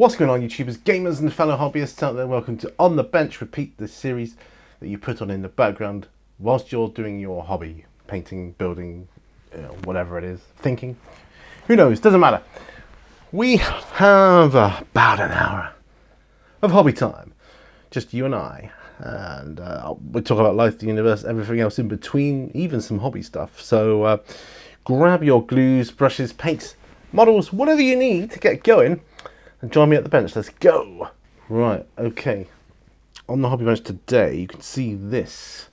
What's going on, YouTubers, gamers and fellow hobbyists out there? Welcome to On the Bench Repeat, the series that you put on in the background whilst you're doing your hobby, painting, building, whatever it is, thinking. Who knows, doesn't matter. We have about an hour of hobby time, just you and I, and we talk about life, the universe, everything else in between, even some hobby stuff. So grab your glues, brushes, paints, models, whatever you need to get going, and join me at the bench. Let's go. Right, okay. On the hobby bench today, you can see this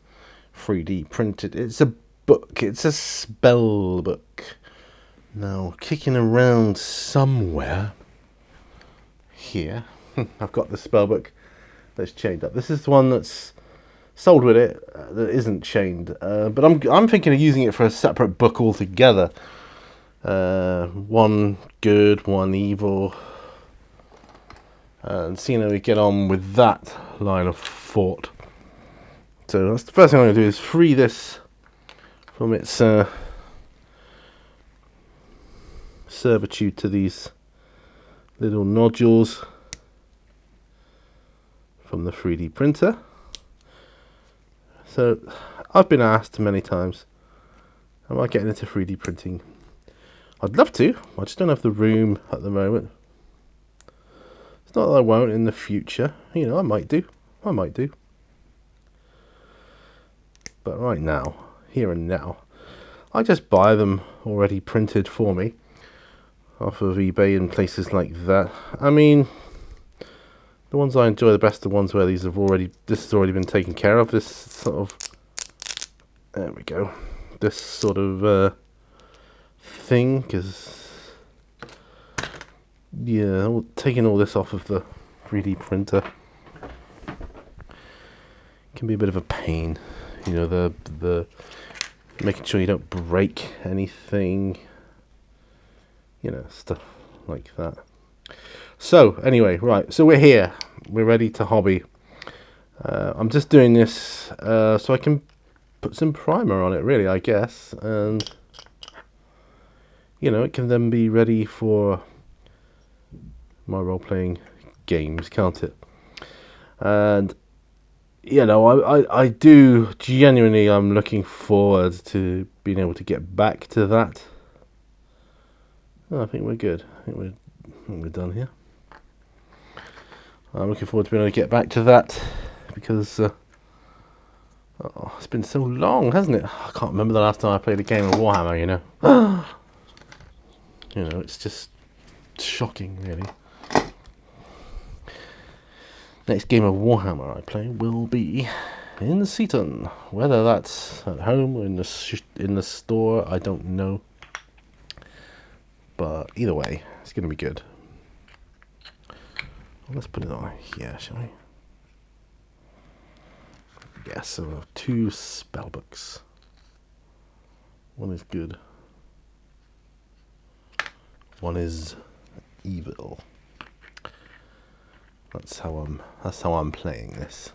3D printed. It's a book. It's a spell book. Now, kicking around somewhere here, I've got the spell book that's chained up. This is the one that's sold with it that isn't chained. But I'm thinking of using it for a separate book altogether. One good, one evil. And seeing how we get on with that line of thought. So that's the first thing I'm going to do, is free this from its servitude to these little nodules from the 3D printer. So I've been asked many times, am I getting into 3D printing? I'd love to, I just don't have the room at the moment. It's not that I won't in the future, I might do. But right now, here and now, I just buy them already printed for me off of eBay and places like that. I mean, the ones I enjoy the best are the ones where this has already been taken care of. This sort of, there we go, this sort of thing, because yeah, taking all this off of the 3D printer can be a bit of a pain. The making sure you don't break anything, stuff like that. So anyway, right, so we're here, we're ready to hobby. I'm just doing this so I can put some primer on it, really, I guess, and it can then be ready for my role-playing games, can't it? And I do genuinely, I'm looking forward to being able to get back to that. I think we're good. I think we're done here. I'm looking forward to being able to get back to that because it's been so long, hasn't it? I can't remember the last time I played a game of Warhammer. It's just shocking, really. Next game of Warhammer I play will be in Seaton. Whether that's at home or in the store, I don't know. But either way, it's going to be good. Well, let's put it on here, shall we? Yeah, so we have 2 spellbooks. One is good. One is evil. That's how I'm playing this.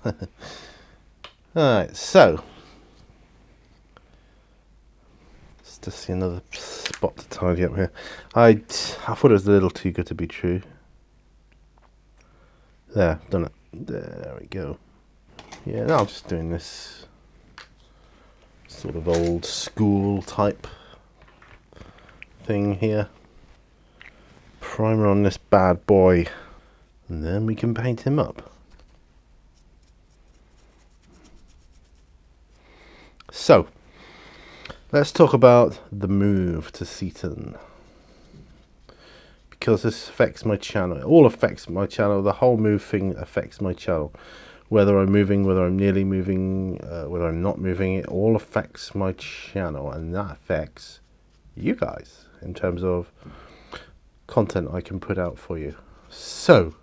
Alright, so let's just see another spot to tidy up here. I thought it was a little too good to be true. There, done it. There we go. Yeah, now I'm just doing this sort of old school type thing here. Primer on this bad boy. And then we can paint him up. So, let's talk about the move to Seaton. Because this affects my channel. It all affects my channel. The whole move thing affects my channel. Whether I'm moving, whether I'm nearly moving, whether I'm not moving, it all affects my channel. And that affects you guys in terms of content I can put out for you. So,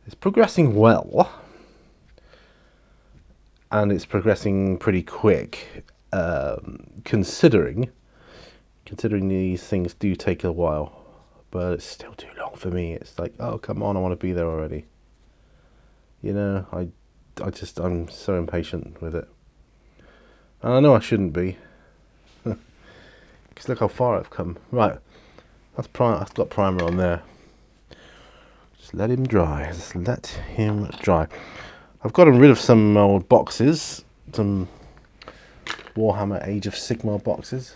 it's progressing well, and it's progressing pretty quick, considering these things do take a while, but it's still too long for me. It's like, oh, come on, I want to be there already. I'm so impatient with it, and I know I shouldn't be, because look how far I've come. Right, I've got primer on there. Just let him dry. Just let him dry. I've gotten rid of some old boxes, some Warhammer Age of Sigmar boxes.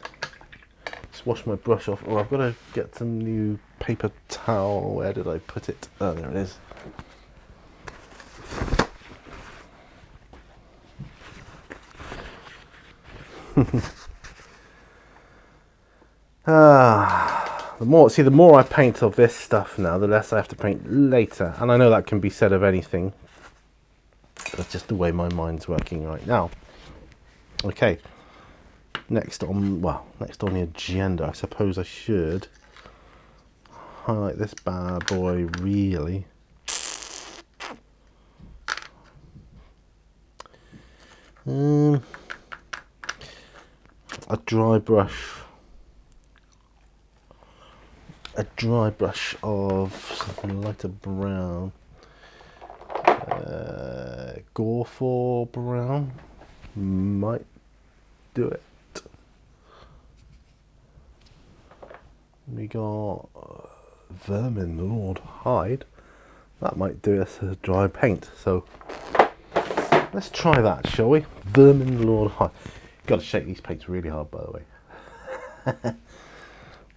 Just wash my brush off. Oh, I've got to get some new paper towel. Where did I put it? Oh, there it is. The more I paint of this stuff now, the less I have to paint later. And I know that can be said of anything. That's just the way my mind's working right now. Okay. Next on the agenda, I suppose I should highlight this bad boy really. A dry brush of something lighter brown, Gore brown might do it. We got Vermin Lord Hide. That might do us a dry paint. So let's try that, shall we? Vermin Lord Hide. Got to shake these paints really hard, by the way.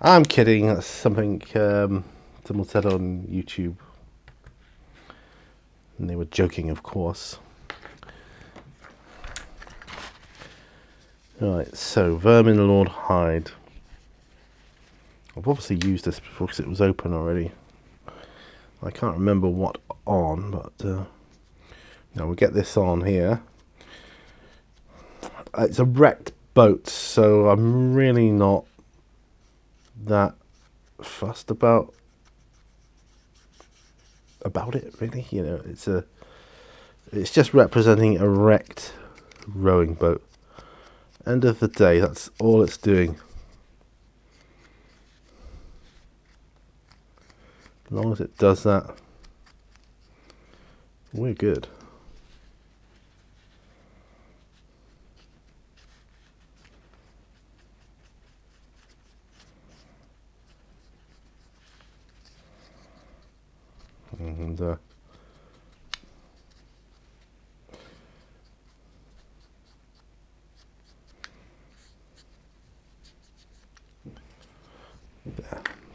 I'm kidding. That's something someone said on YouTube, and they were joking, of course. Right. So Vermin Lord Hide. I've obviously used this before because it was open already. I can't remember what on, but now we'll get this on here. It's a wrecked boat, so I'm really not that fussed about it, really. You know, it's just representing a wrecked rowing boat. End of the day, that's all it's doing. As long as it does that, we're good. And there.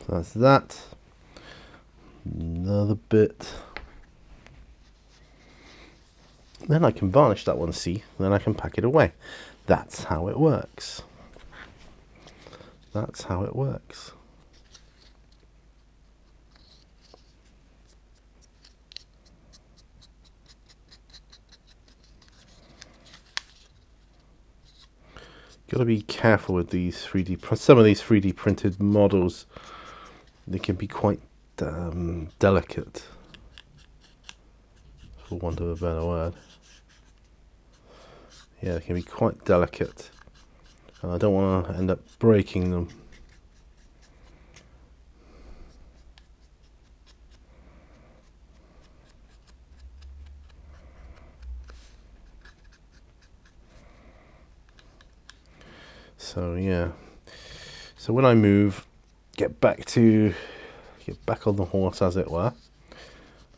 So that's that. Another bit. Then I can varnish that one, see? Then I can pack it away. That's how it works. That's how it works. Got to be careful with these 3D. Some of these 3D printed models, they can be quite delicate, for want of a better word. Yeah, they can be quite delicate, and I don't want to end up breaking them. So yeah, so when I move, get back on the horse, as it were,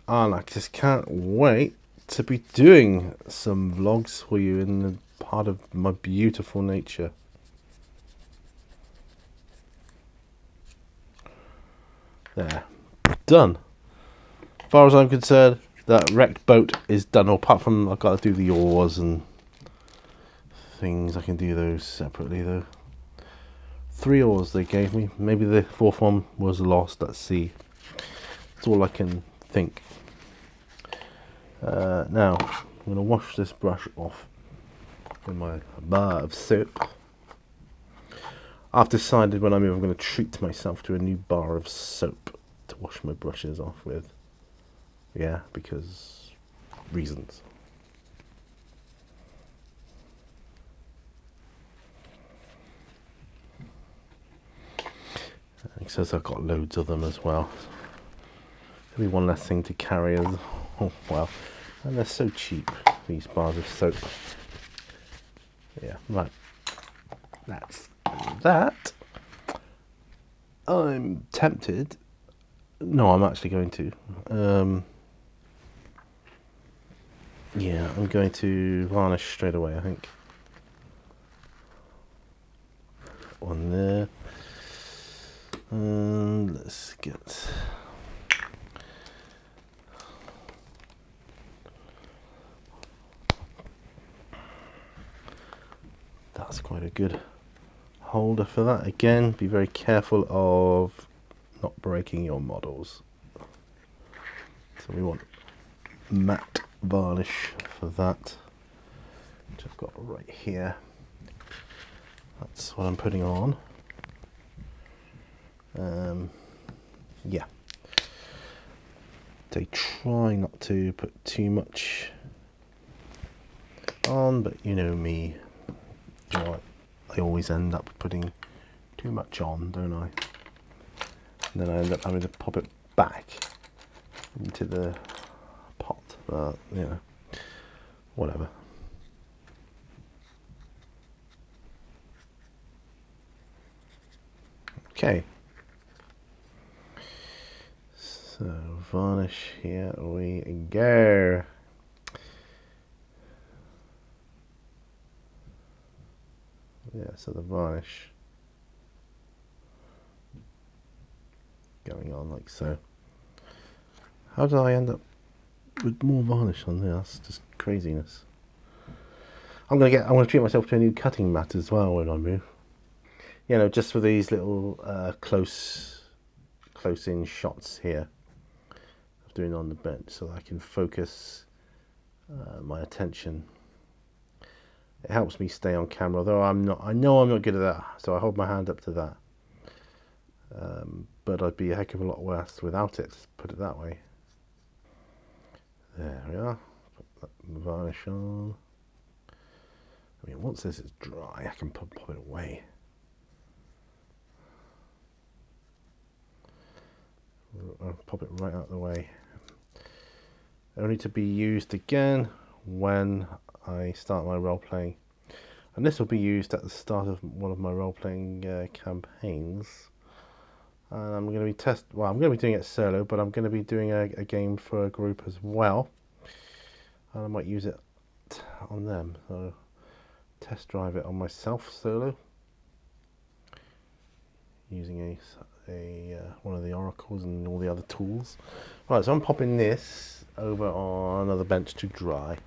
and I just can't wait to be doing some vlogs for you in the part of my beautiful nature. There, done. As far as I'm concerned, that wrecked boat is done. Apart from I've got to do the oars and things, I can do those separately though. 3 oars they gave me. Maybe the 4th one was lost at sea. That's all I can think. Now I'm going to wash this brush off with my bar of soap. I've decided when I move I'm going to treat myself to a new bar of soap to wash my brushes off with. Yeah, because reasons. It says I've got loads of them as well. Maybe one less thing to carry as well. And they're so cheap, these bars of soap. Yeah, right. That's that. I'm tempted No, I'm actually going to. Yeah, I'm going to varnish straight away, I think. One there. And let's get... That's quite a good holder for that. Again, be very careful of not breaking your models. So we want matte varnish for that, which I've got right here. That's what I'm putting on. Yeah. They try not to put too much on, but you know me. You know, I always end up putting too much on, don't I? And then I end up having to pop it back into the pot, but you know, whatever. Okay. So varnish, here we go. Yeah, so the varnish going on like so. How did I end up with more varnish on there? That's just craziness. I'm gonna treat myself to a new cutting mat as well when I move. You know, just for these little close in shots here of doing on the bench, so that I can focus my attention. It helps me stay on camera, although I know I'm not good at that, so I hold my hand up to that. But I'd be a heck of a lot worse without it, put it that way. There we are. Put that varnish on. I mean, once this is dry, I can pop it away. I'll pop it right out of the way. Only to be used again when I start my role-playing. And this will be used at the start of one of my role-playing campaigns. And I'm going to be I'm going to be doing it solo, but I'm going to be doing a game for a group as well. And I might use it on them. So test drive it on myself solo, using one of the oracles and all the other tools. Right, so I'm popping this over on another bench to dry.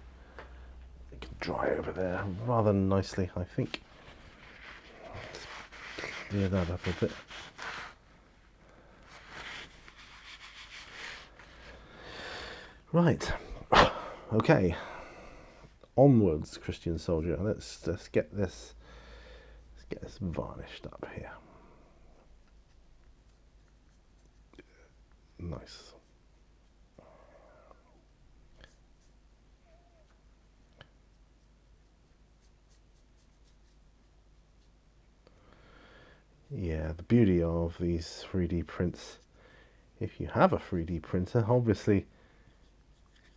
It can dry over there rather nicely, I think. Clear that up a bit. Right. Okay. Onwards, Christian soldier. Let's get this. Let's get this varnished up here. Nice. Yeah, the beauty of these 3D prints, if you have a 3D printer, obviously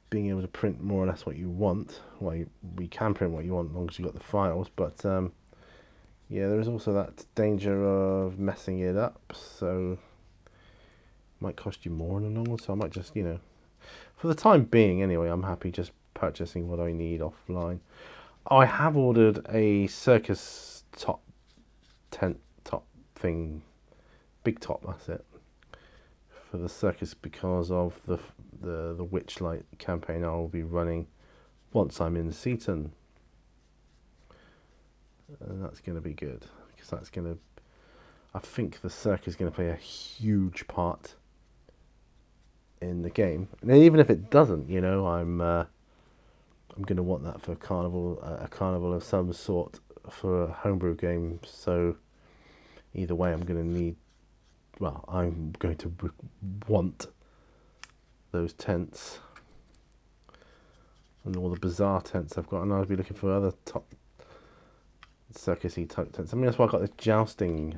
being able to print more or less what you want. Well, we can print what you want as long as you've got the files, but yeah, there is also that danger of messing it up, so it might cost you more in the long run. So I might just, you know, for the time being anyway, I'm happy just purchasing what I need offline. I have ordered a circus tent top thing, big top, that's it, for the circus, because of the Witchlight campaign I will be running once I'm in Seaton, and that's going to be good, because that's going to, I think the circus is going to play a huge part in the game. And even if it doesn't, you know, I'm going to want that for a carnival of some sort for a homebrew game. So either way, I'm going to need, well, I'm going to want those tents and all the bizarre tents I've got, and I'll be looking for other top circusy type tents. I mean, that's why I got this jousting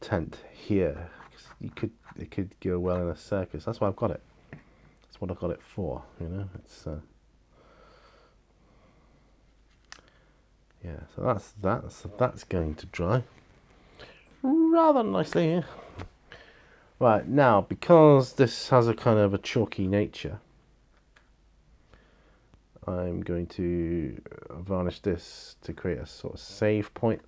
tent here. It could go well in a circus. That's why I've got it. That's what I got it for. You know, it's yeah. So that's going to dry rather nicely here. Right, now, because this has a kind of a chalky nature, I'm going to varnish this to create a sort of save point.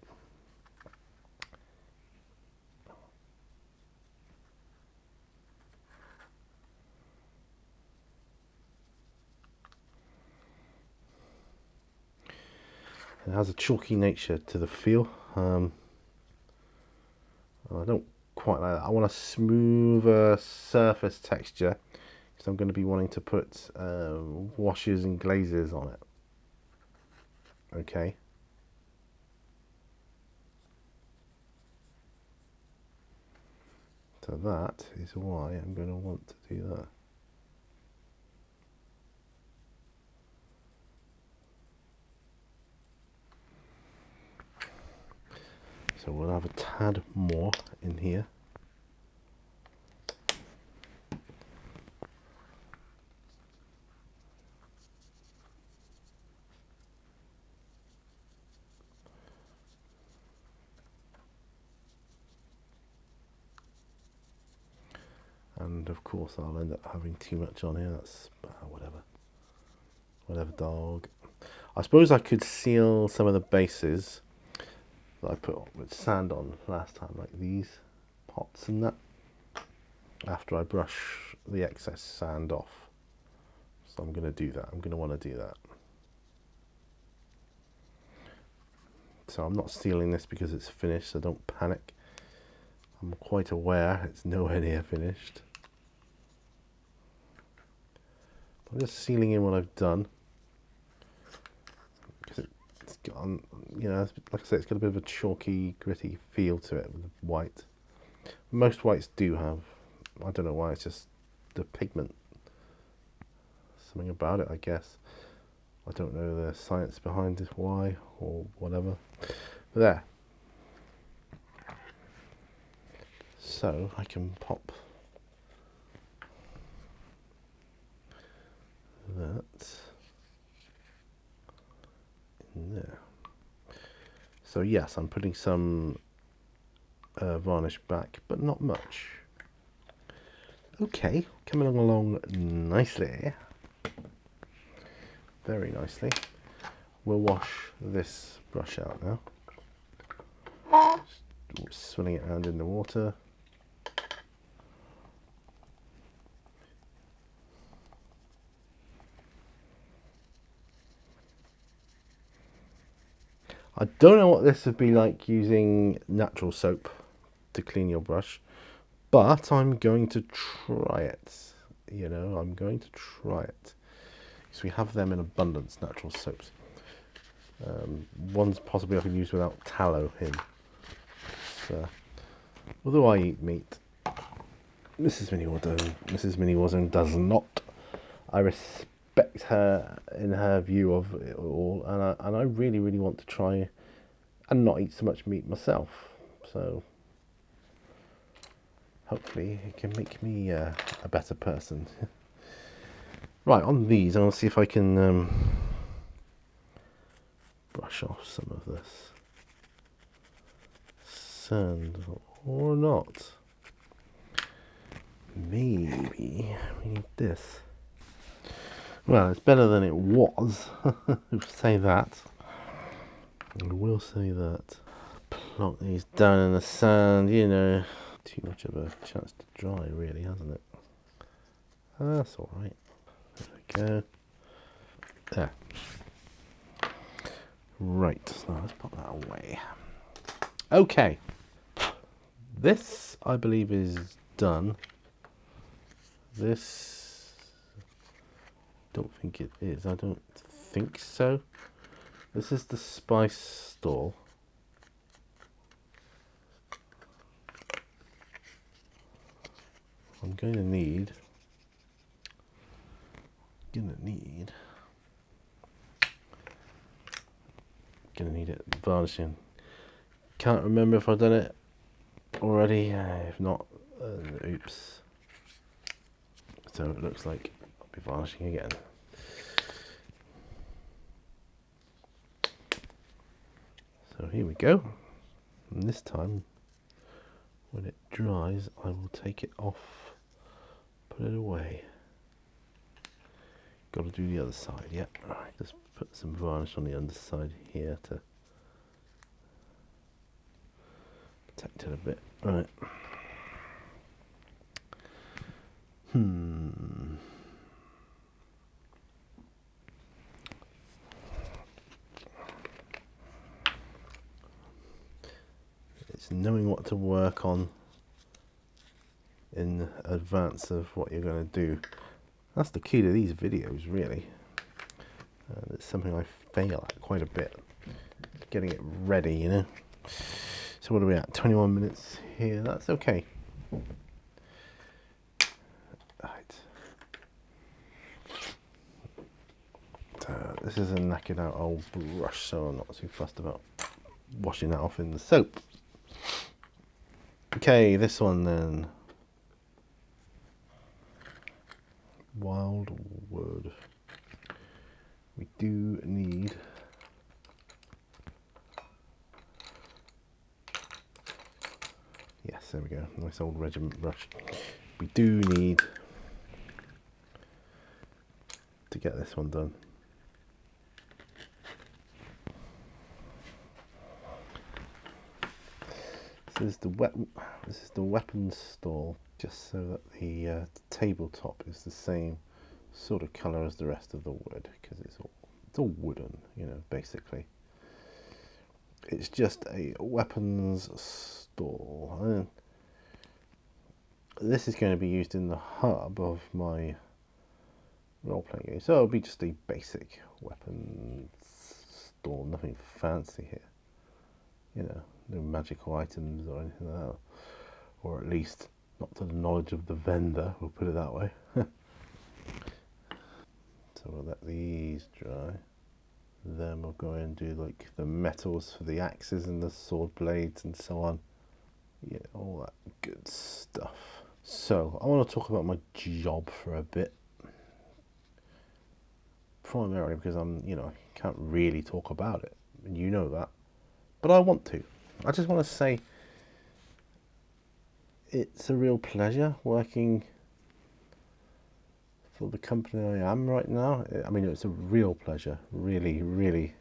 It has a chalky nature to the feel. I don't quite like that. I want a smoother surface texture, because I'm going to be wanting to put washes and glazes on it. Okay. So that is why I'm going to want to do that. So we'll have a tad more in here. And of course I'll end up having too much on here. That's whatever dog. I suppose I could seal some of the bases that I put with sand on last time, like these pots and that, after I brush the excess sand off. So I'm going to do that. I'm going to want to do that. So I'm not sealing this because it's finished, so don't panic. I'm quite aware it's nowhere near finished. I'm just sealing in what I've done, because it's got, you know, like I said, it's got a bit of a chalky, gritty feel to it with white. Most whites do have. I don't know why. It's just the pigment. Something about it, I guess. I don't know the science behind it, why or whatever. But there. So I can pop that in there. So yes, I'm putting some varnish back, but not much. Okay, coming along nicely. Very nicely. We'll wash this brush out now. Just swirling it around in the water. I don't know what this would be like using natural soap to clean your brush, but I'm going to try it. You know, I'm going to try it. Because we have them in abundance, natural soaps. One's possibly I can use without tallow in. So, although I eat meat, Mrs. Minnie Warzone does not. I respect her in her view of it all, and I really, really want to try and not eat so much meat myself. So hopefully it can make me a better person. Right, on these, I'll see if I can brush off some of this sand or not. Maybe we need this. Well, it's better than it was. We'll say that. I will say that. Plonk these down in the sand, you know. Too much of a chance to dry, really, hasn't it? That's alright. There we go. There. Right, so let's put that away. Okay. This, I believe, is done. This, don't think it is. I don't think so. This is the spice store. I'm going to need it varnishing. Can't remember if I've done it already. If not, oops. So it looks like I'll be varnishing again. So here we go. And this time When it dries, I will take it off, put it away. Got to do the other side, yeah. Alright, just put some varnish on the underside here to protect it a bit. Right. It's knowing what to work on in advance of what you're going to do. That's the key to these videos, really. It's something I fail at quite a bit. Getting it ready, you know. So what are we at? 21 minutes here. That's okay. Right. This is a knackered out old brush, so I'm not too fussed about washing that off in the soap. Okay, this one then. Wildwood. We do need yes, there we go. Nice old regiment brush. We do need to get this one done. This is the weapons stall, just so that the tabletop is the same sort of colour as the rest of the wood, because it's all wooden, you know, basically. It's just a weapons stall. And this is going to be used in the hub of my role-playing game, so it'll be just a basic weapons stall, nothing fancy here. You know, no magical items or anything like that, or at least not to the knowledge of the vendor, we'll put it that way. So we'll let these dry, then we'll go and do like the metals for the axes and the sword blades and so on. Yeah, all that good stuff. So I want to talk about my job for a bit, primarily because I can't really talk about it, and you know that, but I want to. I just want to say it's a real pleasure working for the company I am right now. I mean, it's a real pleasure, really, really.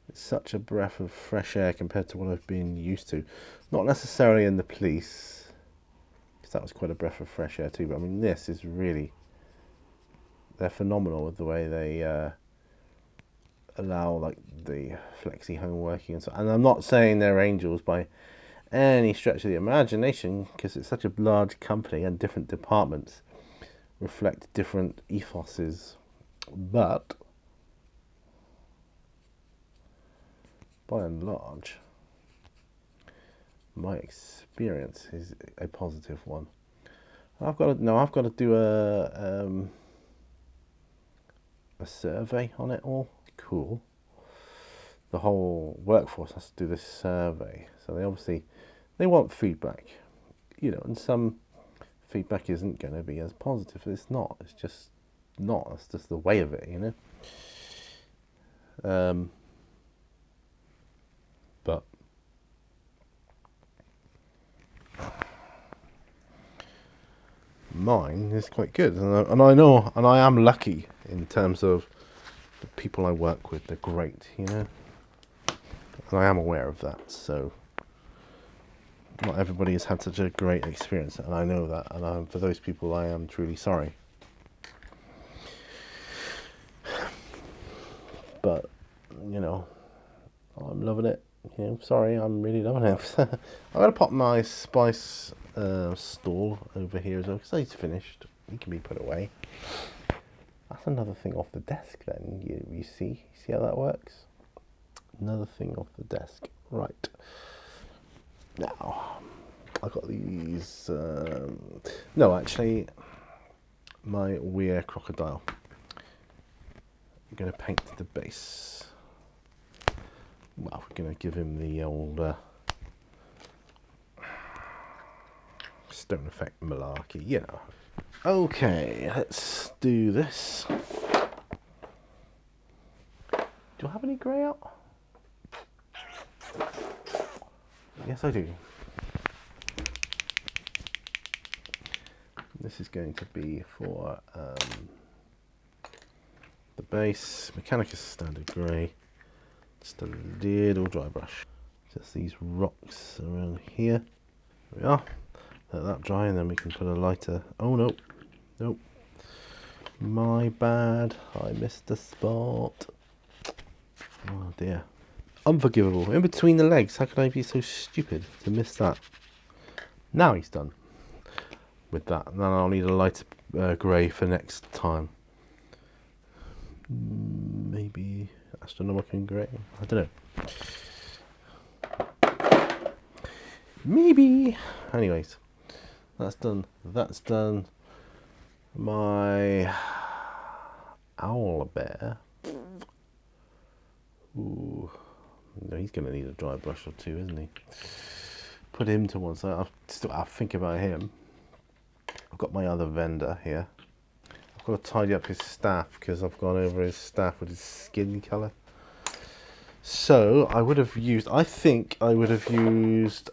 It's such a breath of fresh air compared to what I've been used to. Not necessarily in the police, because that was quite a breath of fresh air too, but I mean, this is really, they're phenomenal with the way they allow like the flexi home working and so. And I'm not saying they're angels by any stretch of the imagination, because it's such a large company and different departments reflect different ethoses, but by and large my experience is a positive one. I've got to do a survey on it all. Cool. The whole workforce has to do this survey, so they want feedback, you know, and some feedback isn't going to be as positive. It's just not. It's just the way of it, you know. But mine is quite good, and I know, and I am lucky in terms of the people I work with. They're great, you know, and I am aware of that. So not everybody has had such a great experience, and I know that, and for those people I am truly sorry. But you know, I'm loving it. You know, sorry, I'm really loving it. I'm gonna pop my spice stall over here as well, because it's finished. It can be put away. That's another thing off the desk then. You see how that works? Another thing off the desk. Right. Now, I've got these... no, actually, my Weir crocodile. I'm going to paint the base. Well, we're going to give him the old stone effect malarkey, you know. Okay, let's do this. Do I have any grey out? Yes, I do. This is going to be for the base, Mechanicus Standard Grey, just a little dry brush. Just these rocks around here. There we are. Let that dry and then we can put a lighter. Oh no, nope. My bad, I missed the spot. Oh dear. Unforgivable. In between the legs, how could I be so stupid to miss that? Now he's done with that. And then I'll need a lighter grey for next time. Maybe astronomical grey. I don't know. Maybe. Anyways, that's done. That's done. My owl bear. Ooh, no, he's gonna need a dry brush or two, isn't he? Put him to one side. I'll think about him. I've got my other vendor here. I've got to tidy up his staff because I've gone over his staff with his skin colour. So I would have used. I think I would have used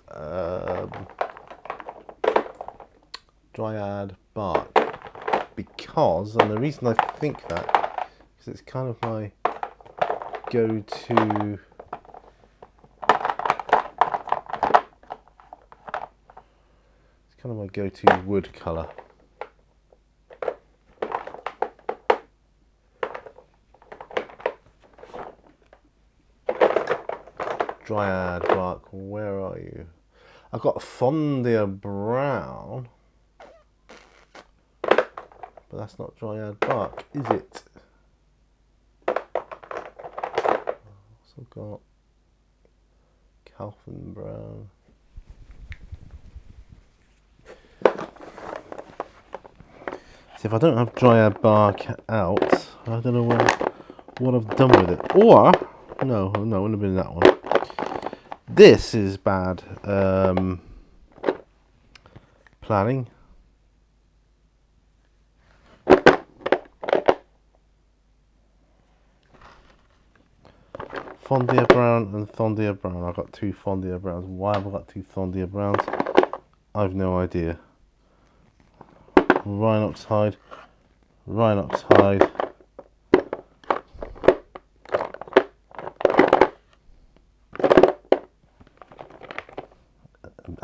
dryad bark because, and the reason I think that is it's kind of my go-to. It's kind of my go-to wood colour. Dryad bark, where are you? I've got Fondia brown, but that's not dryad bark, is it? Also got Calvin brown. See, if I don't have dryad bark out, I don't know what I've done with it. Or no, it wouldn't have been that one. This is bad planning. Fondia brown and Fondia brown. I've got two Fondia browns. Why have I got two Fondia browns? I've no idea. Rhinox hide. Rhinox hide.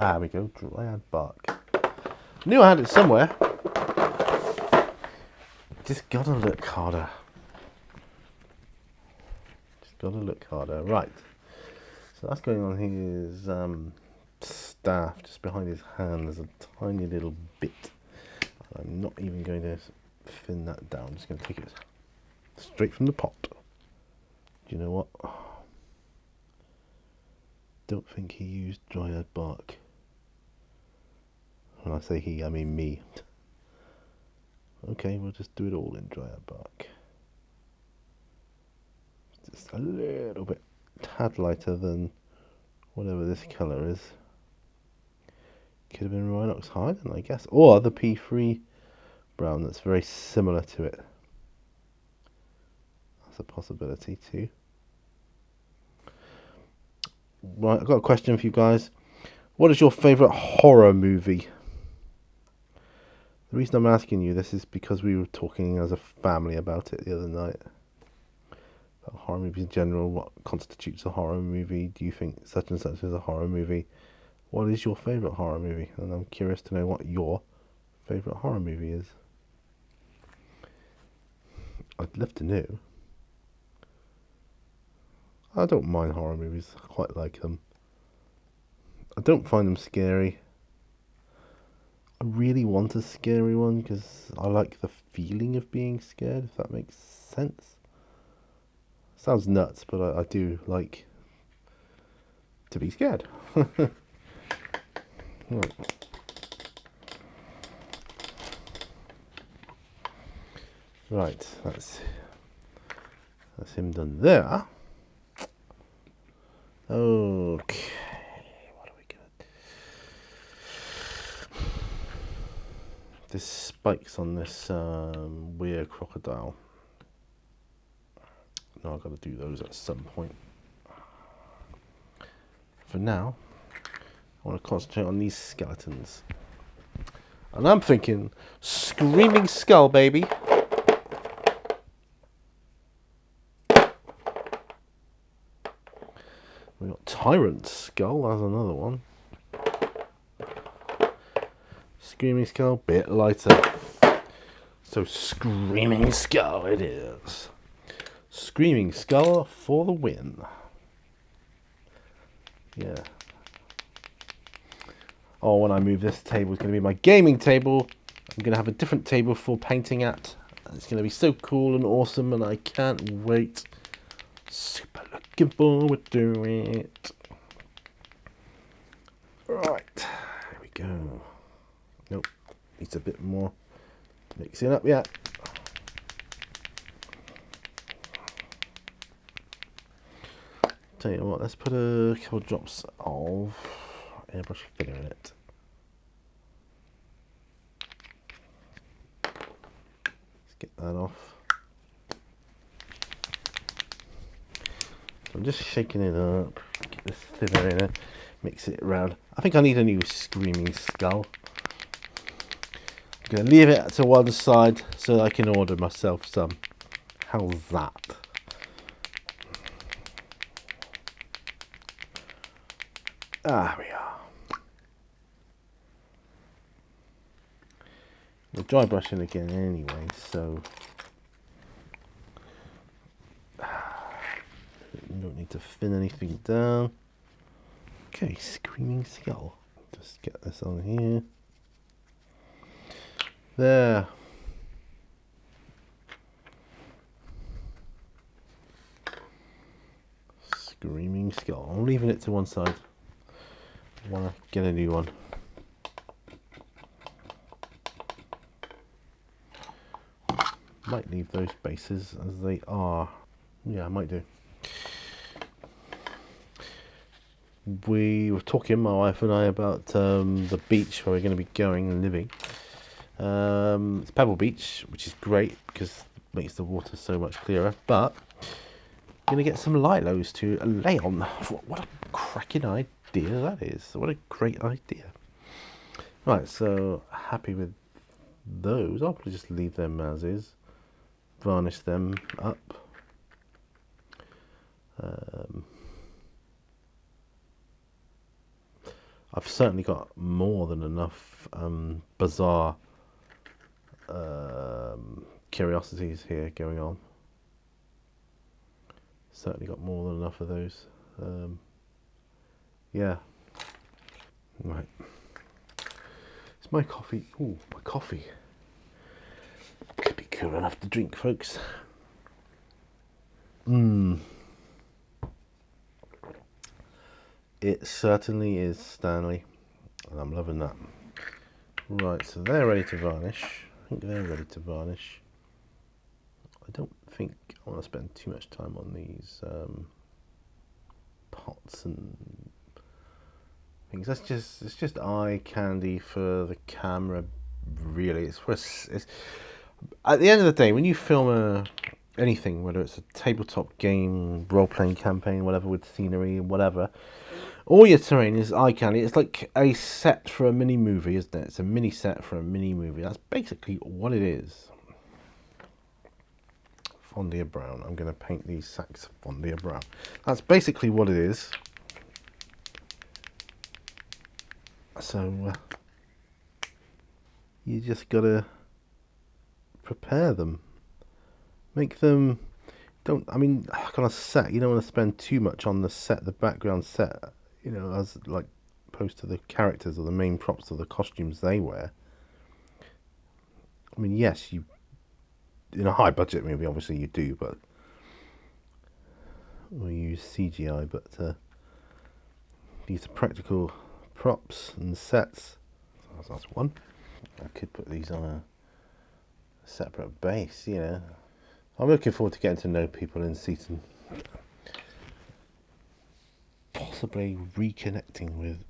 Ah, there we go. Dryad bark. Knew I had it somewhere. Just gotta look harder. Just gotta look harder. Right. So that's going on his staff, just behind his hand. There's a tiny little bit. I'm not even going to thin that down. I'm just going to take it straight from the pot. Do you know what? Don't think he used dryad bark. When I say he, I mean me. Okay, we'll just do it all in dryad bark. Just a little bit tad lighter than whatever this colour is. Could have been Rhinox hide, I guess, or the P3 brown that's very similar to it. That's a possibility too. Right, I've got a question for you guys. What is your favourite horror movie? The reason I'm asking you this is because we were talking as a family about it the other night. About horror movies in general, what constitutes a horror movie? Do you think such and such is a horror movie? What is your favourite horror movie? And I'm curious to know what your favourite horror movie is. I'd love to know. I don't mind horror movies. I quite like them. I don't find them scary. I really want a scary one because I like the feeling of being scared, if that makes sense. Sounds nuts, but I do like to be scared. Right. Right, that's him done there. Okay, what are we gonna do? There's spikes on this weird crocodile. Now I've got to do those at some point. For now, I want to concentrate on these skeletons. And I'm thinking, Screaming Skull, baby. We got Tyrant Skull, that's another one. Screaming Skull, bit lighter. So Screaming Skull it is. Screaming Skull for the win. Yeah. Oh, when I move this table, it's going to be my gaming table. I'm going to have a different table for painting at. It's going to be so cool and awesome, and I can't wait. Super looking forward to it. Right, here we go. Nope, needs a bit more mixing up yet. Tell you what, let's put a couple drops of airbrush filler in it. Let's get that off. So I'm just shaking it up, get this filler in it, mix it around. I think I need a new Screaming Skull. I'm going to leave it to one side so that I can order myself some. How's that? Ah, we are. We're dry brushing again anyway, so you don't need to thin anything down. Okay, Screaming Skull. Just get this on here. There. Screaming Skull. I'm leaving it to one side. I want to get a new one. Might leave those bases as they are. Yeah, I might do. We were talking, my wife and I, about the beach where we're going to be going and living. It's Pebble Beach, which is great because it makes the water so much clearer. But I'm going to get some lilos to lay on. What a cracking idea that is. What a great idea. Right, so happy with those. I'll probably just leave them as is. Varnish them up. I've certainly got more than enough bizarre curiosities here going on. Certainly got more than enough of those. Yeah. Right. It's my coffee. Ooh, my coffee. Could be cool enough to drink, folks. It certainly is, Stanley. And I'm loving that. Right, so they're ready to varnish. I think they're ready to varnish. I don't think I want to spend too much time on these pots and things. It's just eye candy for the camera, really. It's at the end of the day, when you film anything, whether it's a tabletop game, role-playing campaign, whatever, with scenery and whatever, all your terrain is eye candy. It's like a set for a mini movie, isn't it? It's a mini set for a mini movie. That's basically what it is. Fondia brown. I'm going to paint these sacks Fondia brown. That's basically what it is. So you just got to prepare them. Make them. I mean, on a set, you don't want to spend too much on the set, the background set, you know, as like opposed to the characters or the main props or the costumes they wear. I mean, yes, you in a high budget movie, obviously you do, but we use CGI, but these are practical props and sets. So that's one. I could put these on a separate base, you know. I'm looking forward to getting to know people in Seaton. Possibly reconnecting with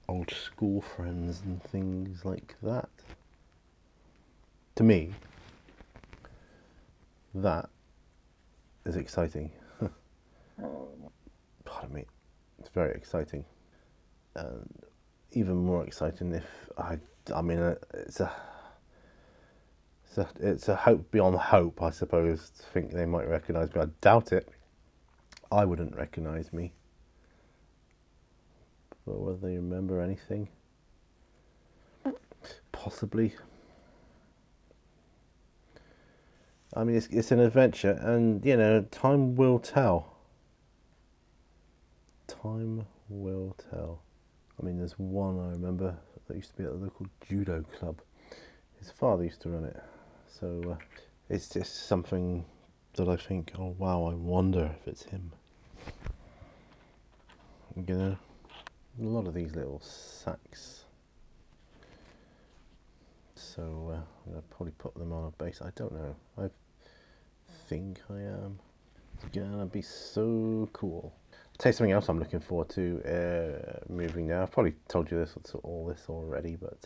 old school friends and things like that. To me, that is exciting. Pardon me. It's very exciting. And even more exciting if I mean, it's a hope beyond hope, I suppose, to think they might recognise me. I doubt it. I wouldn't recognise me. But whether they remember anything, possibly. I mean, it's an adventure, and you know, time will tell. Time will tell. I mean, there's one I remember that used to be at the local judo club. His father used to run it, so it's just something that I think, oh wow, I wonder if it's him. You know, a lot of these little sacks. So I'm going to probably put them on a base. I don't know. I think I am. It's going to be so cool. I'll tell you something else I'm looking forward to moving now. I've probably told you all this already, but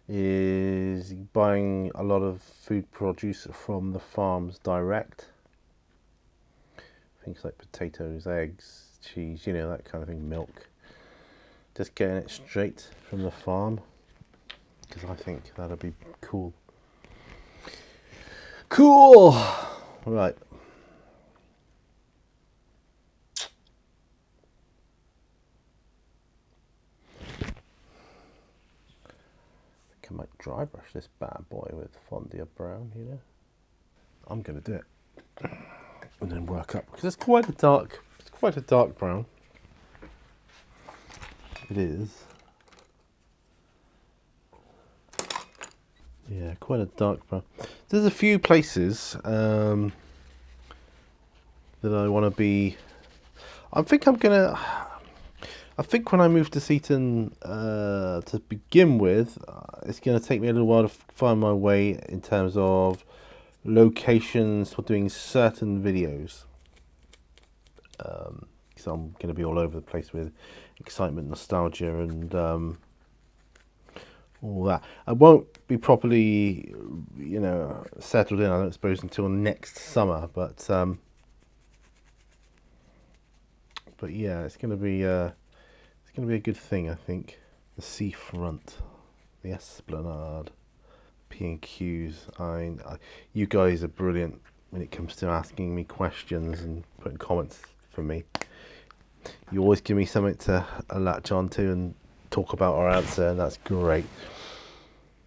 is buying a lot of food produce from the farms direct. Things like potatoes, eggs, cheese, you know, that kind of thing, milk. Just getting it straight from the farm, because I think that'll be cool. Cool! Right. I might dry brush this bad boy with Fondia Brown, you know. I'm gonna do it and then work up, because it's quite a dark brown. It is. Yeah, quite a dark brown. There's a few places that I want to be. I think when I move to Seaton to begin with, it's going to take me a little while to find my way in terms of locations for doing certain videos. So I'm going to be all over the place with excitement, nostalgia, and all that. I won't be properly, you know, settled in, I don't suppose, until next summer. But yeah, it's going to be a good thing, I think. The seafront, the Esplanade, P&Qs. You guys are brilliant when it comes to asking me questions and putting comments for me. You always give me something to latch onto and talk about or answer, and that's great.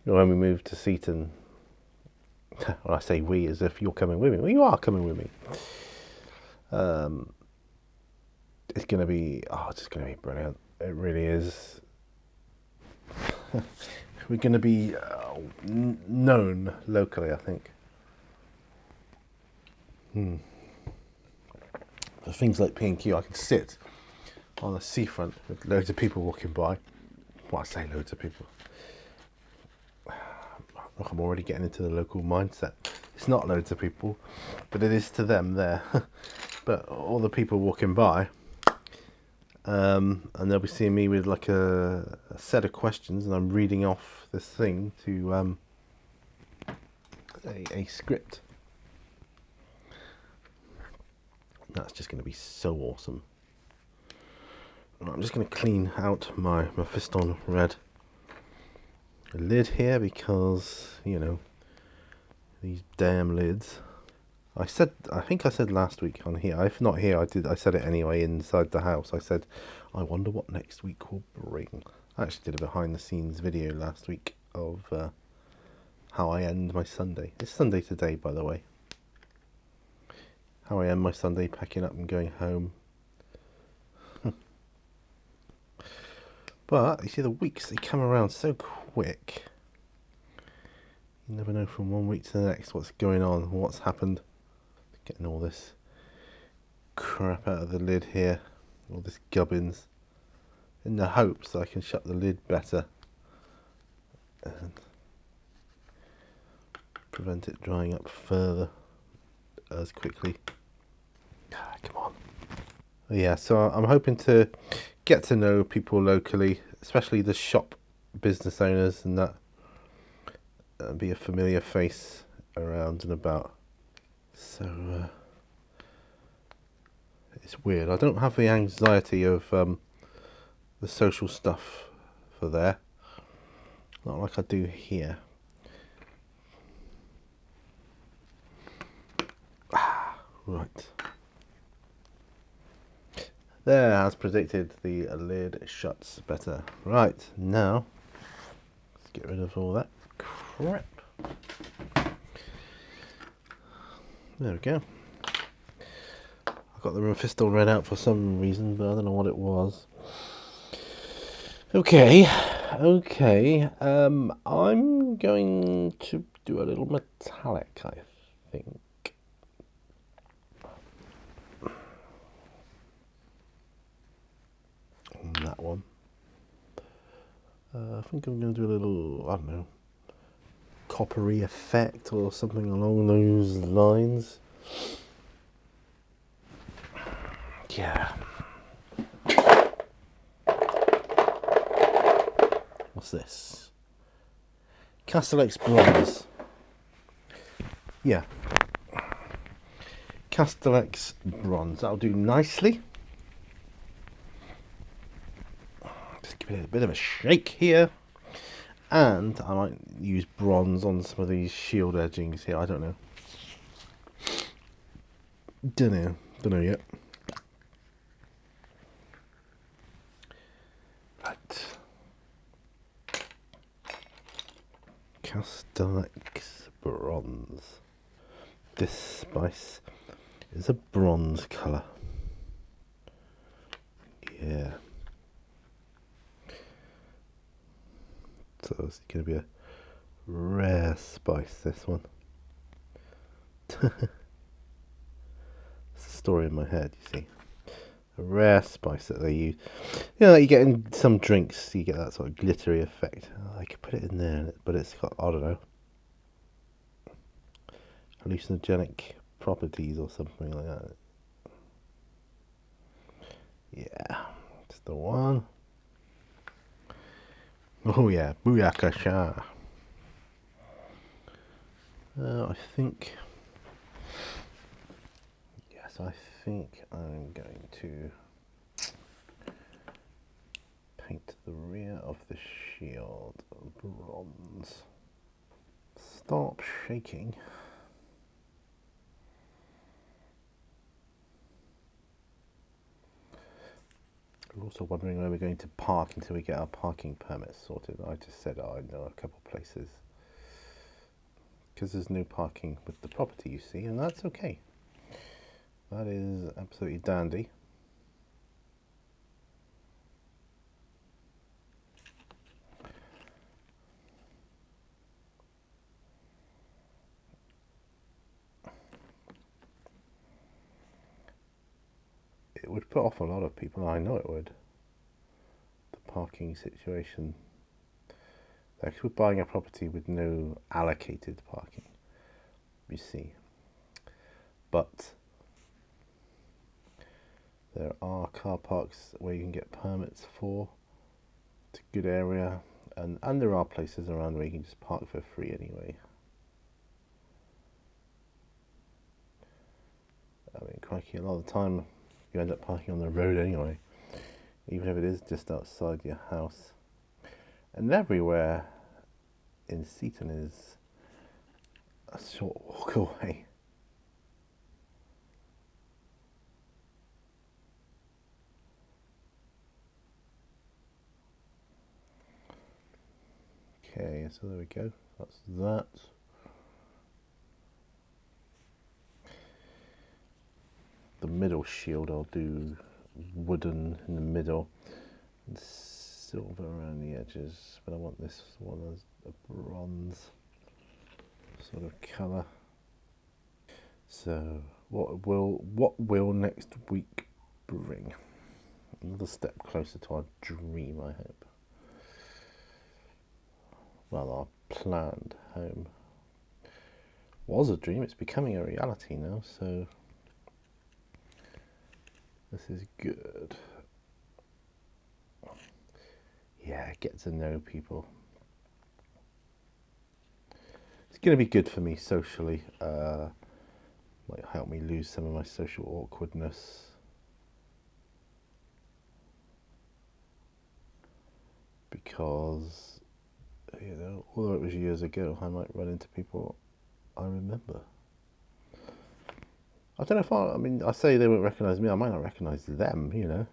When we moved to Seaton, when I say we, as if you're coming with me. Well, you are coming with me. It's going to be, it's just going to be brilliant. It really is. We're going to be known locally, I think. For things like P&Q, I can sit on the seafront with loads of people walking by. Well, I say loads of people. Look, I'm already getting into the local mindset. It's not loads of people, but it is to them there. But all the people walking by, and they'll be seeing me with like a set of questions, and I'm reading off this thing to a script. That's just going to be so awesome. I'm just going to clean out my Mephiston Red lid here, because, you know, these damn lids. I think I said last week on here, if not here, I said it anyway inside the house. I said, I wonder what next week will bring. I actually did a behind the scenes video last week of how I end my Sunday. It's Sunday today, by the way. How I end my Sunday, packing up and going home. But you see, the weeks, they come around so quick. You never know from one week to the next what's going on, what's happened. Getting all this crap out of the lid here, all this gubbins, in the hopes that I can shut the lid better and prevent it drying up further as quickly. Come on. Yeah, so I'm hoping to get to know people locally, especially the shop business owners, and that, and be a familiar face around and about. So it's weird. I don't have the anxiety of the social stuff for there. Not like I do here. Right. There, as predicted, the lid shuts better. Right, now, let's get rid of all that crap. There we go. I got the Mephisto read out for some reason, but I don't know what it was. Okay. I'm going to do a little metallic, I think. On that one. I think I'm going to do a little, I don't know, coppery effect or something along those lines. Yeah. What's this? Castellex bronze. Yeah. Castellex bronze. That'll do nicely. Just give it a bit of a shake here. And I might use bronze on some of these shield edgings here. I don't know. Don't know yet. Right. Castellex bronze. This spice is a bronze colour. Yeah. So it's going to be a rare spice, this one. It's a story in my head, you see. A rare spice that they use. You know, like you get in some drinks, you get that sort of glittery effect. Oh, I could put it in there, but it's got, I don't know, hallucinogenic properties or something like that. Yeah, it's the one. Oh yeah, booyakasha. I think I'm going to paint the rear of the shield bronze. Stop shaking. We're also wondering where we're going to park until we get our parking permits sorted. I just said, I know a couple of places. Because there's no parking with the property, you see, and that's okay. That is absolutely dandy. It would put off a lot of people, I know it would. The parking situation. Like we're buying a property with no allocated parking, you see. But there are car parks where you can get permits for. It's a good area, and there are places around where you can just park for free anyway. I mean, crikey, a lot of the time you end up parking on the road anyway, even if it is just outside your house. And everywhere in Seaton is a short walk away. Okay, so there we go. That's that. The middle shield I'll do wooden in the middle and silver around the edges, but I want this one as a bronze sort of colour. So what will next week bring? Another step closer to our dream, I hope. Well, our planned home was a dream, it's becoming a reality now, so this is good. Yeah, get to know people. It's going to be good for me socially. Might help me lose some of my social awkwardness. because, although it was years ago, I might run into people I remember. I don't know if I say they won't recognise me, I might not recognise them, And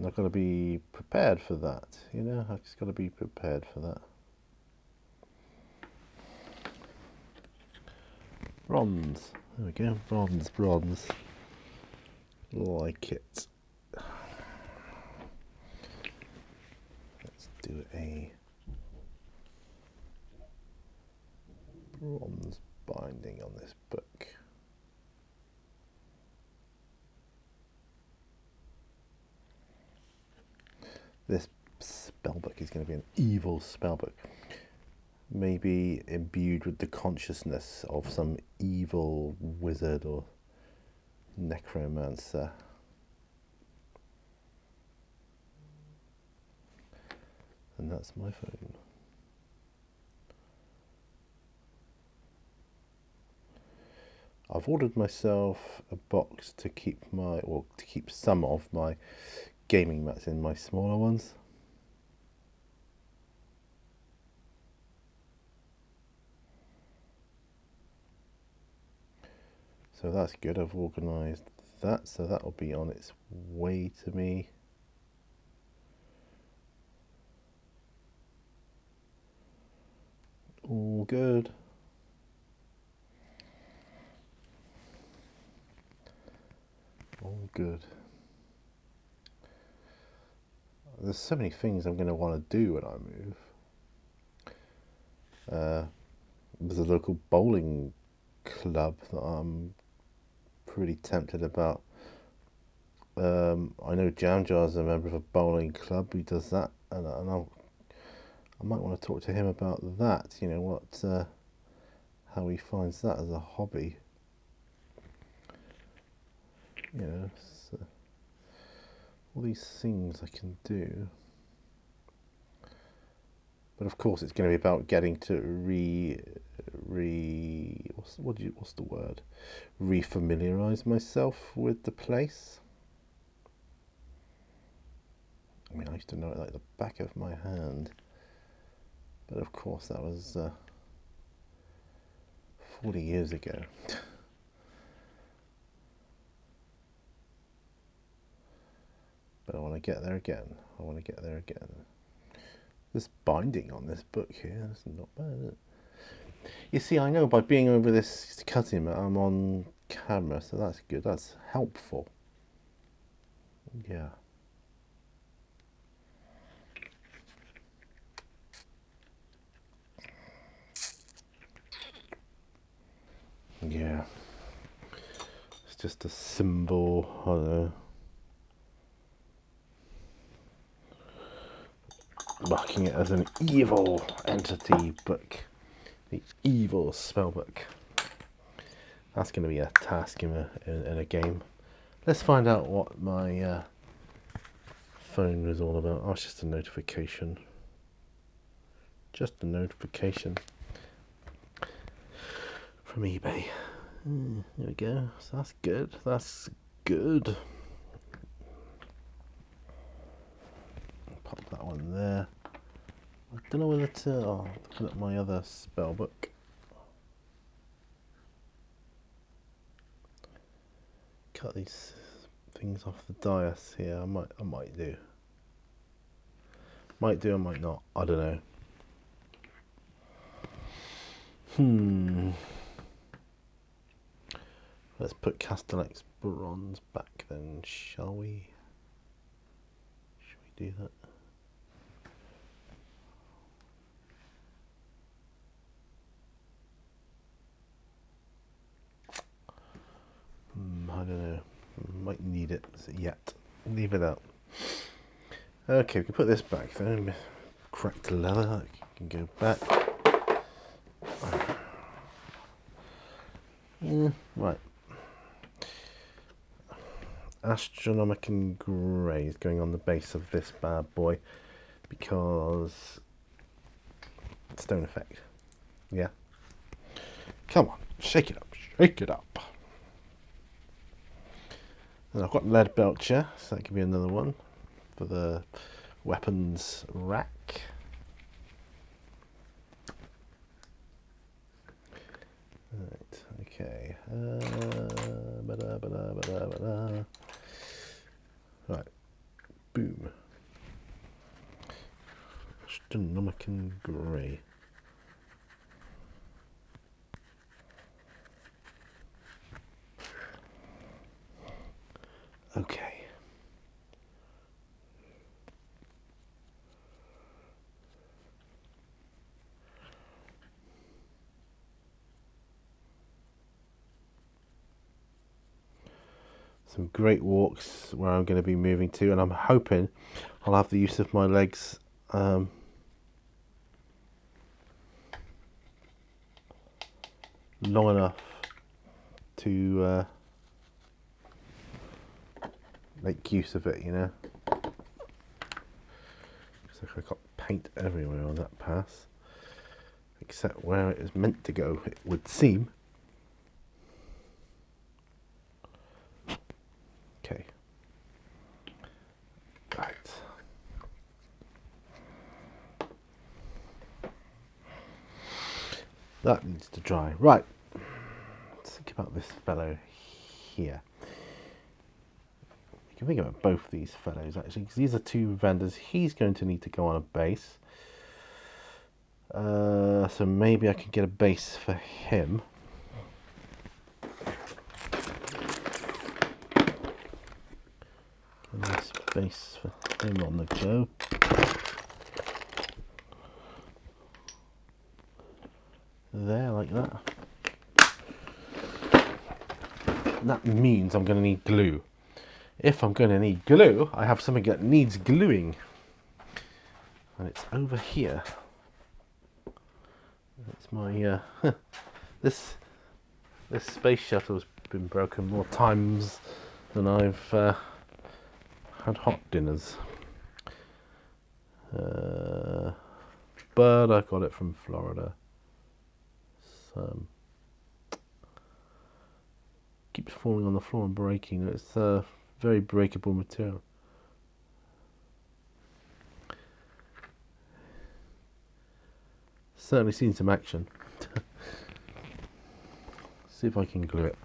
I've got to be prepared for that, I've just got to be prepared for that. Bronze. There we go. Bronze. Like it. Let's do a bronze binding on this book. This spellbook is going to be an evil spellbook. Maybe imbued with the consciousness of some evil wizard or necromancer. And that's my phone. I've ordered myself a box to keep some of my gaming mats in, my smaller ones. So that's good. I've organised that, so that will be on its way to me. All good. All good. There's so many things I'm going to want to do when I move. There's a local bowling club that I'm pretty tempted about. I know Jam Jar's a member of a bowling club who does that, and I might want to talk to him about that. How he finds that as a hobby. So all these things I can do, but of course it's going to be about getting to what's the word? Refamiliarize myself with the place. I used to know it like the back of my hand, but of course that was 40 years ago. But I want to get there again. This binding on this book here is not bad, is it? You see, I know by being over this cutting mat, I'm on camera, so that's good. That's helpful. Yeah. Yeah. It's just a symbol, I don't know. Marking it as an evil entity book. The evil spellbook. That's going to be a task in a game. Let's find out what my phone was all about. Oh, it's just a notification. Just a notification from eBay. There we go. So that's good. That's good. Pop that one there. I don't know whether to. Oh, looking at my other spell book. Cut these things off the dais here. I might do. Might do, I might not. I don't know. Let's put Castellex bronze back then, shall we? Shall we do that? I don't know. Might need it yet. Leave it out. Okay, we can put this back then. Cracked leather. Can go back. Right. Astronomican grey is going on the base of this bad boy because stone effect. Yeah. Come on, shake it up, shake it up. And I've got lead belcher, so that could be another one for the weapons rack. Right, okay. Right, boom. Astronomican grey. Okay. Some great walks where I'm going to be moving to, and I'm hoping I'll have the use of my legs long enough to make use of it, you know. Looks like I got paint everywhere on that pass, except where it is meant to go, it would seem. Okay. Right. That needs to dry. Right. Let's think about this fellow here. We can think about both these fellows actually, because these are two vendors. He's going to need to go on a base. So maybe I can get a base for him. A nice base for him on the go. There, like that. That means I'm going to need glue. If I'm going to need glue, I have something that needs gluing. And it's over here. It's my this space shuttle's been broken more times than I've had hot dinners. But I got it from Florida. So keeps falling on the floor and breaking. It's very breakable material. Certainly seen some action. See if I can glue it.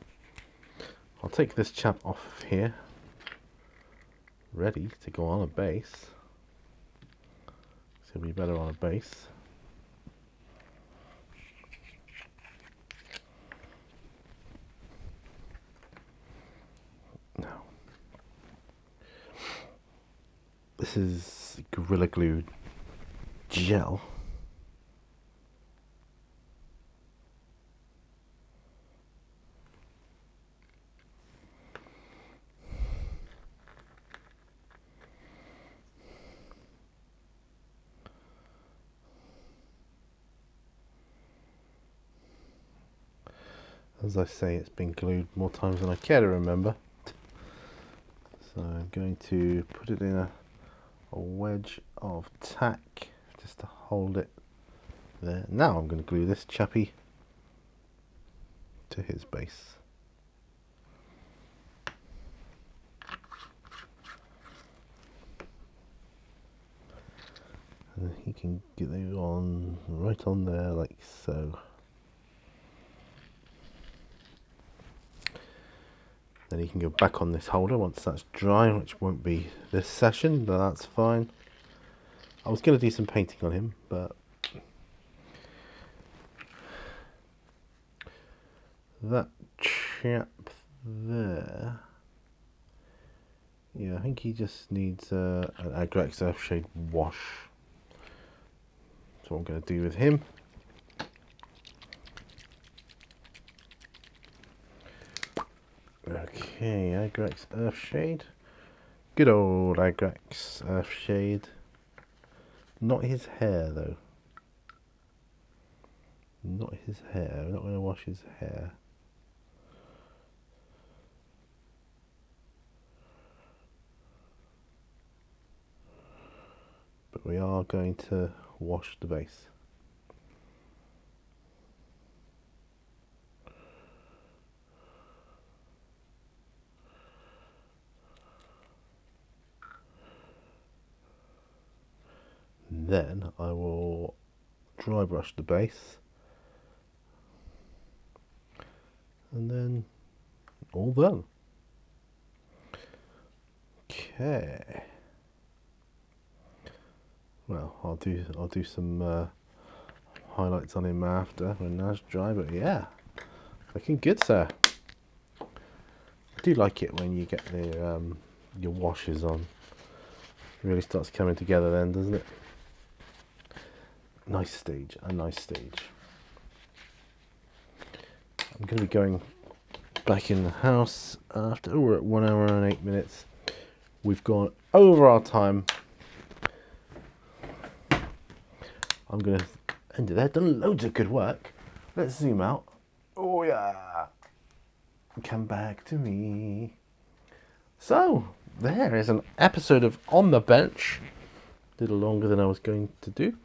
I'll take this chap off of here, ready to go on a base. It's going to be better on a base. Now, this is Gorilla Glue gel. As I say, it's been glued more times than I care to remember. So I'm going to put it in a wedge of tack just to hold it there. Now I'm going to glue this chappy to his base. And he can get it on right on there like so. Then he can go back on this holder once that's dry, which won't be this session, but that's fine. I was going to do some painting on him, but that chap there, yeah, I think he just needs an Agrax Earthshade wash. That's what I'm going to do with him. Okay, Agrax Earthshade. Good old Agrax Earthshade. Not his hair though. Not his hair. We're not going to wash his hair. But we are going to wash the base. and then I will dry brush the base, and then all done. Okay. Well, I'll do some highlights on him after when that's dry, but yeah, looking good, sir. I do like it when you get the your washes on. It really starts coming together then, doesn't it? Nice stage, a nice stage. I'm going to be going back in the house after, we're at 1 hour and 8 minutes. We've gone over our time. I'm going to end it there. Done loads of good work. Let's zoom out. Oh yeah. Come back to me. So, there is an episode of On the Bench. A little longer than I was going to do.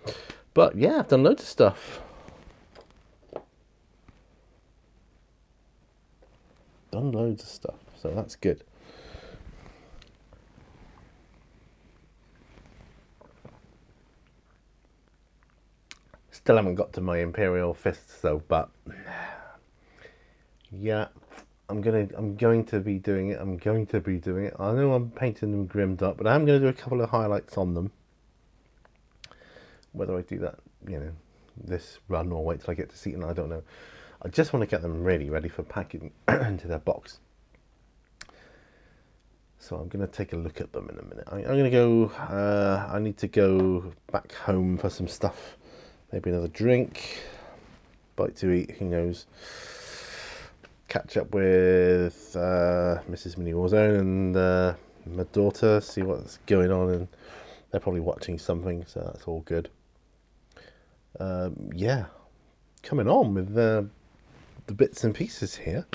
But yeah, I've done loads of stuff. Done loads of stuff, so that's good. Still haven't got to my Imperial fists though, but yeah, I'm going to be doing it. I know I'm painting them grimmed up, but I'm going to do a couple of highlights on them. Whether I do that, this run or wait till I get to Seaton, I don't know. I just want to get them really ready for packing into their box. So I'm going to take a look at them in a minute. I'm going to go, I need to go back home for some stuff. Maybe another drink, bite to eat, who knows. Catch up with Mrs. Mini Warzone and my daughter, see what's going on, and they're probably watching something, so that's all good. Yeah, coming on with the bits and pieces here,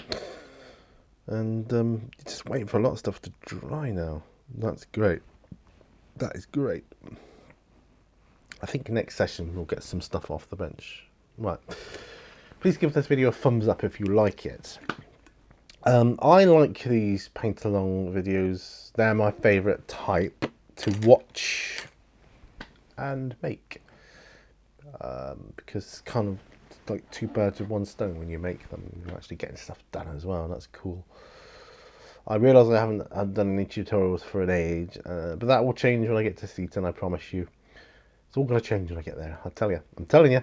and just waiting for a lot of stuff to dry now. That's great. That is great. I think next session we'll get some stuff off the bench. Right. Please give this video a thumbs up if you like it. I like these paint along videos. They're my favourite type to watch and make. Because it's kind of like two birds with one stone when you make them. You're actually getting stuff done as well. That's cool. I realise I haven't done any tutorials for an age, but that will change when I get to Seaton, I promise you. It's all going to change when I get there, I'll tell you. I'm telling you.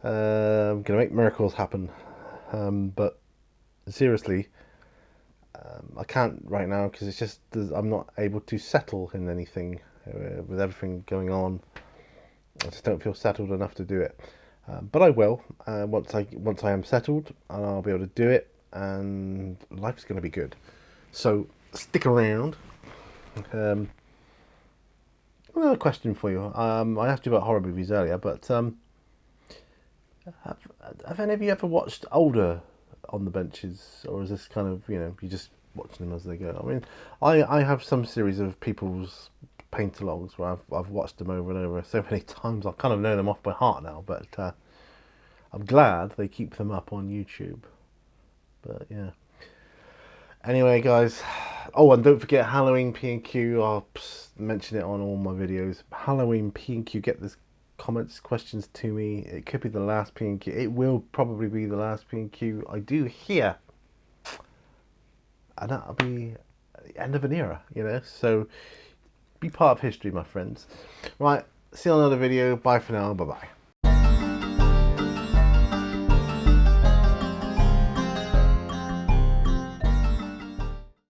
I'm going to make miracles happen. But seriously, I can't right now because it's just I'm not able to settle in anything with everything going on. I just don't feel settled enough to do it. But I will once I am settled, and I'll be able to do it, and life's going to be good. So stick around. Another question for you. I asked you about horror movies earlier, but have any of you ever watched older On the Benches, or is this kind of, you just watching them as they go? I mean, I have some series of people's paint-alongs where I've watched them over and over so many times. I kind of know them off by heart now, but I'm glad they keep them up on YouTube. But yeah. Anyway, guys. Oh, and don't forget Halloween P&Q. I'll mention it on all my videos. Halloween P&Q. Get this comments, questions to me. It could be the last P&Q. It will probably be the last P&Q I do here. And that'll be the end of an era, So be part of history, my friends. Right. See you on another video. Bye for now. Bye-bye.